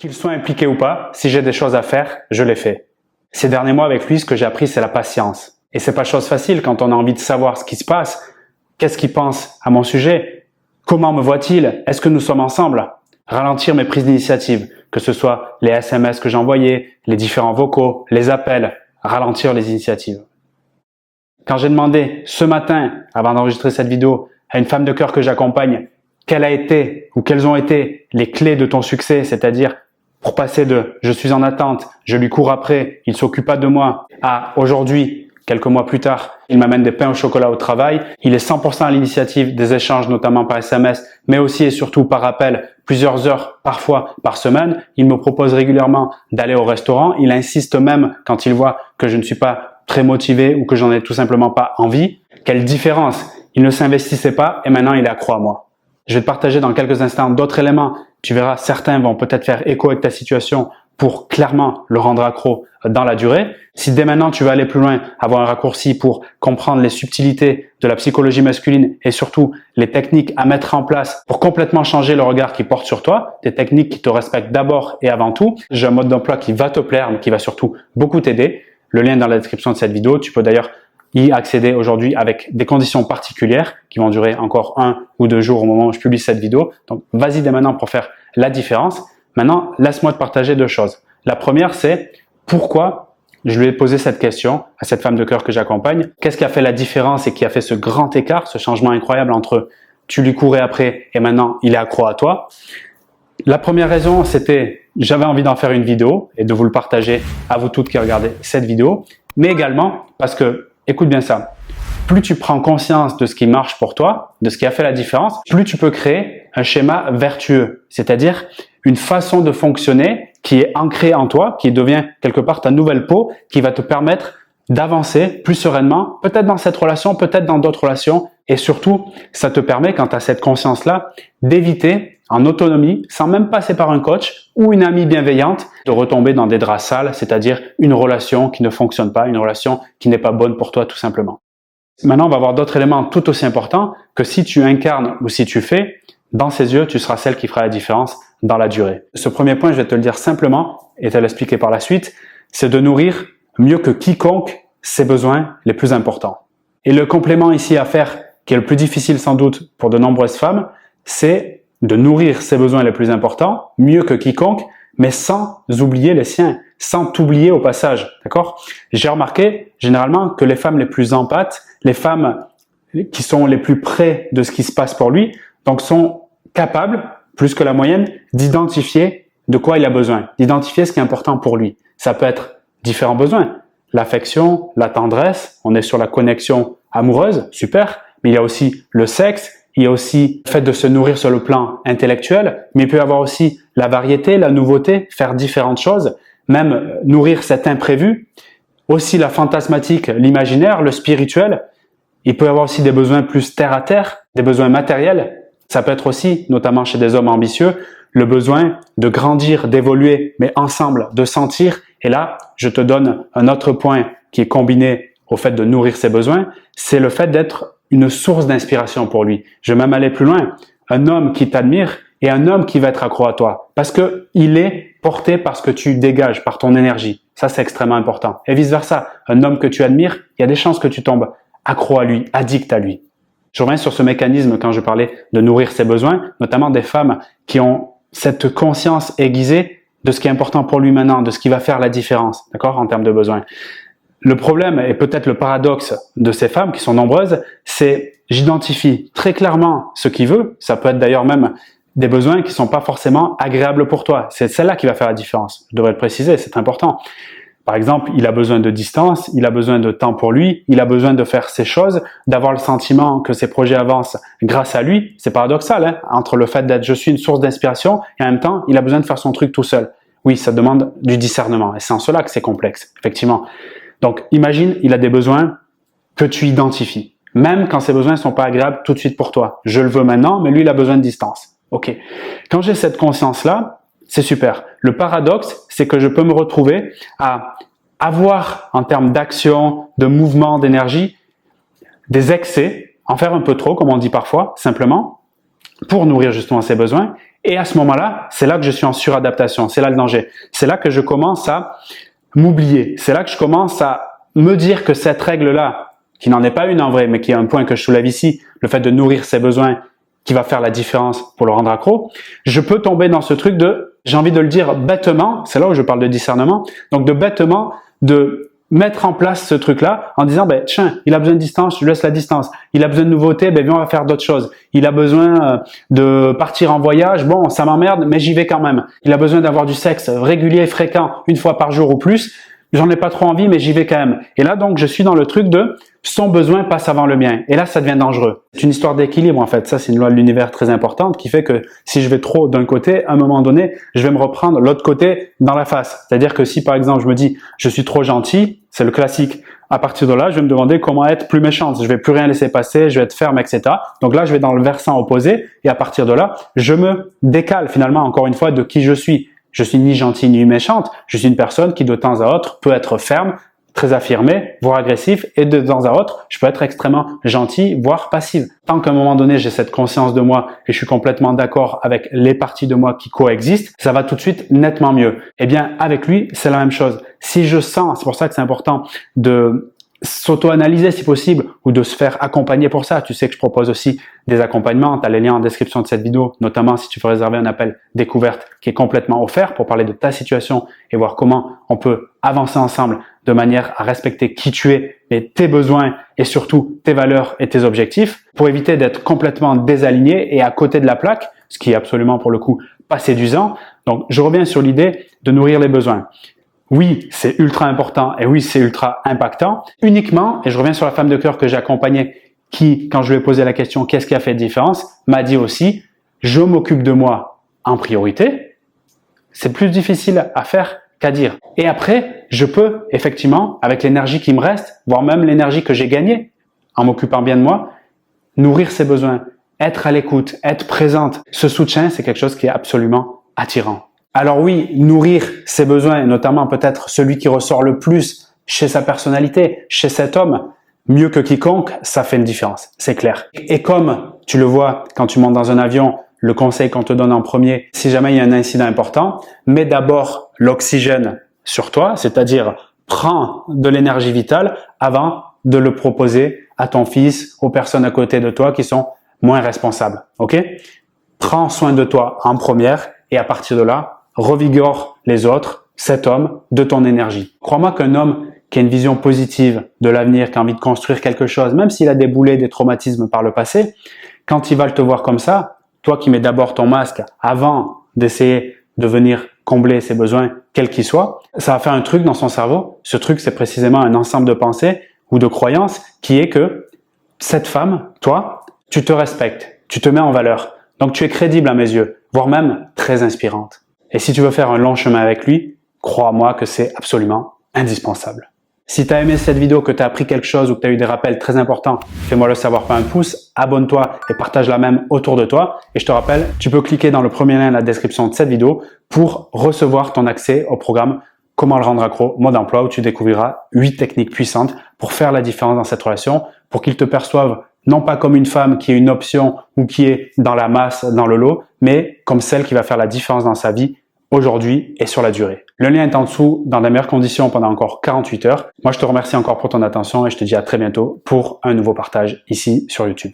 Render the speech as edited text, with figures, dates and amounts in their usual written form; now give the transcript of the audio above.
Qu'il soit impliqué ou pas, si j'ai des choses à faire, je les fais. Ces derniers mois avec lui, ce que j'ai appris, c'est la patience. Et c'est pas chose facile quand on a envie de savoir ce qui se passe. Qu'est-ce qu'il pense à mon sujet? Comment me voit-il? Est-ce que nous sommes ensemble? Ralentir mes prises d'initiative, que ce soit les SMS que j'ai envoyés, les différents vocaux, les appels, ralentir les initiatives. Quand j'ai demandé ce matin, avant d'enregistrer cette vidéo, à une femme de cœur que j'accompagne, quelles ont été les clés de ton succès, c'est-à-dire pour passer de « je suis en attente, je lui cours après, il s'occupe pas de moi » à aujourd'hui, quelques mois plus tard, il m'amène des pains au chocolat au travail, il est 100% à l'initiative des échanges, notamment par SMS, mais aussi et surtout par appel, plusieurs heures parfois par semaine. Il me propose régulièrement d'aller au restaurant, il insiste même quand il voit que je ne suis pas très motivé ou que j'en ai tout simplement pas envie. Quelle différence! Il ne s'investissait pas et maintenant il est accro à moi. Je vais te partager dans quelques instants d'autres éléments. Tu verras, certains vont peut-être faire écho avec ta situation pour clairement le rendre accro dans la durée. Si dès maintenant tu veux aller plus loin, avoir un raccourci pour comprendre les subtilités de la psychologie masculine et surtout les techniques à mettre en place pour complètement changer le regard qu'il porte sur toi, des techniques qui te respectent d'abord et avant tout, j'ai un mode d'emploi qui va te plaire mais qui va surtout beaucoup t'aider. Le lien est dans la description de cette vidéo. Tu peux d'ailleurs y accéder aujourd'hui avec des conditions particulières qui vont durer encore 1 ou 2 jours au moment où je publie cette vidéo. Donc, vas-y dès maintenant pour faire la différence. Maintenant, laisse-moi te partager 2 choses. La première, c'est pourquoi je lui ai posé cette question à cette femme de cœur que j'accompagne. Qu'est-ce qui a fait la différence et qui a fait ce grand écart, ce changement incroyable entre tu lui courais après et maintenant il est accro à toi? La première raison, c'était j'avais envie d'en faire une vidéo et de vous le partager à vous toutes qui regardez cette vidéo, mais également parce que écoute bien ça, plus tu prends conscience de ce qui marche pour toi, de ce qui a fait la différence, plus tu peux créer un schéma vertueux, c'est-à-dire une façon de fonctionner qui est ancrée en toi, qui devient quelque part ta nouvelle peau, qui va te permettre d'avancer plus sereinement, peut-être dans cette relation, peut-être dans d'autres relations, et surtout, ça te permet, quand tu as cette conscience-là, d'éviter en autonomie, sans même passer par un coach ou une amie bienveillante, de retomber dans des draps sales, c'est-à-dire une relation qui ne fonctionne pas, une relation qui n'est pas bonne pour toi tout simplement. Maintenant, on va voir d'autres éléments tout aussi importants que si tu incarnes ou si tu fais, dans ses yeux, tu seras celle qui fera la différence dans la durée. Ce premier point, je vais te le dire simplement et te l'expliquer par la suite, c'est de nourrir mieux que quiconque ses besoins les plus importants. Et le complément ici à faire, qui est le plus difficile sans doute pour de nombreuses femmes, c'est de nourrir ses besoins les plus importants, mieux que quiconque, mais sans oublier les siens, sans t'oublier au passage, d'accord? J'ai remarqué généralement que les femmes les plus empathes, les femmes qui sont les plus près de ce qui se passe pour lui, donc sont capables, plus que la moyenne, d'identifier de quoi il a besoin, d'identifier ce qui est important pour lui. Ça peut être différents besoins, l'affection, la tendresse, on est sur la connexion amoureuse, super, mais il y a aussi le sexe, il y a aussi le fait de se nourrir sur le plan intellectuel, mais il peut y avoir aussi la variété, la nouveauté, faire différentes choses, même nourrir cet imprévu, aussi la fantasmatique, l'imaginaire, le spirituel. Il peut y avoir aussi des besoins plus terre à terre, des besoins matériels. Ça peut être aussi, notamment chez des hommes ambitieux, le besoin de grandir, d'évoluer, mais ensemble, de sentir. Et là, je te donne un autre point qui est combiné au fait de nourrir ses besoins, c'est le fait d'être une source d'inspiration pour lui. Je vais même aller plus loin. Un homme qui t'admire et un homme qui va être accro à toi. Parce que il est porté par ce que tu dégages, par ton énergie. Ça, c'est extrêmement important. Et vice versa. Un homme que tu admires, il y a des chances que tu tombes accro à lui, addict à lui. Je reviens sur ce mécanisme quand je parlais de nourrir ses besoins, notamment des femmes qui ont cette conscience aiguisée de ce qui est important pour lui maintenant, de ce qui va faire la différence, d'accord, en termes de besoins. Le problème, et peut-être le paradoxe de ces femmes, qui sont nombreuses, c'est j'identifie très clairement ce qu'il veut. Ça peut être d'ailleurs même des besoins qui sont pas forcément agréables pour toi. C'est celle-là qui va faire la différence. Je devrais le préciser, c'est important. Par exemple, il a besoin de distance, il a besoin de temps pour lui, il a besoin de faire ses choses, d'avoir le sentiment que ses projets avancent grâce à lui. C'est paradoxal, hein, entre le fait d'être je suis une source d'inspiration et en même temps, il a besoin de faire son truc tout seul. Oui, ça demande du discernement et c'est en cela que c'est complexe, effectivement. Donc, imagine, il a des besoins que tu identifies, même quand ces besoins ne sont pas agréables tout de suite pour toi. Je le veux maintenant, mais lui, il a besoin de distance. Ok. Quand j'ai cette conscience-là, c'est super. Le paradoxe, c'est que je peux me retrouver à avoir, en termes d'action, de mouvement, d'énergie, des excès, en faire un peu trop, comme on dit parfois, simplement, pour nourrir justement ses besoins. Et à ce moment-là, c'est là que je suis en suradaptation, c'est là le danger. C'est là que je commence à m'oublier. C'est là que je commence à me dire que cette règle-là, qui n'en est pas une en vrai, mais qui est un point que je soulève ici, le fait de nourrir ses besoins, qui va faire la différence pour le rendre accro, je peux tomber dans ce truc de, j'ai envie de le dire bêtement, c'est là où je parle de discernement, donc de bêtement, de mettre en place ce truc-là en disant, ben tiens, il a besoin de distance, je lui laisse la distance. Il a besoin de nouveautés, ben viens, on va faire d'autres choses. Il a besoin de partir en voyage, bon, ça m'emmerde, mais j'y vais quand même. Il a besoin d'avoir du sexe régulier, fréquent, une fois par jour ou plus. J'en ai pas trop envie, mais j'y vais quand même. Et là, donc, je suis dans le truc de son besoin passe avant le mien. Et là, ça devient dangereux. C'est une histoire d'équilibre, en fait. Ça, c'est une loi de l'univers très importante qui fait que si je vais trop d'un côté, à un moment donné, je vais me reprendre l'autre côté dans la face. C'est-à-dire que si, par exemple, je me dis, je suis trop gentil, c'est le classique. À partir de là, je vais me demander comment être plus méchante. Je vais plus rien laisser passer, je vais être ferme, etc. Donc là, je vais dans le versant opposé. Et à partir de là, je me décale finalement, encore une fois, de qui je suis. Je suis ni gentille ni méchante, je suis une personne qui de temps à autre peut être ferme, très affirmée, voire agressif, et de temps à autre, je peux être extrêmement gentil, voire passive. Tant qu'à un moment donné, j'ai cette conscience de moi et je suis complètement d'accord avec les parties de moi qui coexistent, ça va tout de suite nettement mieux. Eh bien, avec lui, c'est la même chose. Si je sens, c'est pour ça que c'est important de s'auto-analyser si possible ou de se faire accompagner pour ça. Tu sais que je propose aussi des accompagnements. Tu as les liens en description de cette vidéo, notamment si tu veux réserver un appel découverte qui est complètement offert pour parler de ta situation et voir comment on peut avancer ensemble de manière à respecter qui tu es et tes besoins et surtout tes valeurs et tes objectifs pour éviter d'être complètement désaligné et à côté de la plaque, ce qui est absolument pour le coup pas séduisant. Donc je reviens sur l'idée de nourrir les besoins. Oui, c'est ultra important et oui, c'est ultra impactant. Uniquement, et je reviens sur la femme de cœur que j'ai accompagnée qui, quand je lui ai posé la question « Qu'est-ce qui a fait de différence ?», m'a dit aussi « Je m'occupe de moi en priorité ». C'est plus difficile à faire qu'à dire. Et après, je peux effectivement, avec l'énergie qui me reste, voire même l'énergie que j'ai gagnée en m'occupant bien de moi, nourrir ses besoins, être à l'écoute, être présente. Ce soutien, c'est quelque chose qui est absolument attirant. Alors oui, nourrir ses besoins, et notamment peut-être celui qui ressort le plus chez sa personnalité, chez cet homme, mieux que quiconque, ça fait une différence, c'est clair. Et comme tu le vois quand tu montes dans un avion, le conseil qu'on te donne en premier, si jamais il y a un incident important, mets d'abord l'oxygène sur toi, c'est-à-dire prends de l'énergie vitale avant de le proposer à ton fils, aux personnes à côté de toi qui sont moins responsables. Ok ? Prends soin de toi en première et à partir de là, revigore les autres, cet homme, de ton énergie. Crois-moi qu'un homme qui a une vision positive de l'avenir, qui a envie de construire quelque chose, même s'il a des boulets, des traumatismes par le passé, quand il va te voir comme ça, toi qui mets d'abord ton masque avant d'essayer de venir combler ses besoins, quels qu'ils soient, ça va faire un truc dans son cerveau. Ce truc, c'est précisément un ensemble de pensées ou de croyances qui est que cette femme, toi, tu te respectes, tu te mets en valeur. Donc tu es crédible à mes yeux, voire même très inspirante. Et si tu veux faire un long chemin avec lui, crois-moi que c'est absolument indispensable. Si tu as aimé cette vidéo, que tu as appris quelque chose ou que tu as eu des rappels très importants, fais-moi le savoir par un pouce, abonne-toi et partage-la même autour de toi. Et je te rappelle, tu peux cliquer dans le premier lien dans la description de cette vidéo pour recevoir ton accès au programme Comment le rendre accro, mode emploi, où tu découvriras 8 techniques puissantes pour faire la différence dans cette relation, pour qu'il te perçoive non pas comme une femme qui est une option ou qui est dans la masse, dans le lot, mais comme celle qui va faire la différence dans sa vie aujourd'hui et sur la durée. Le lien est en dessous dans les meilleures conditions pendant encore 48 heures. Moi, je te remercie encore pour ton attention et je te dis à très bientôt pour un nouveau partage ici sur YouTube.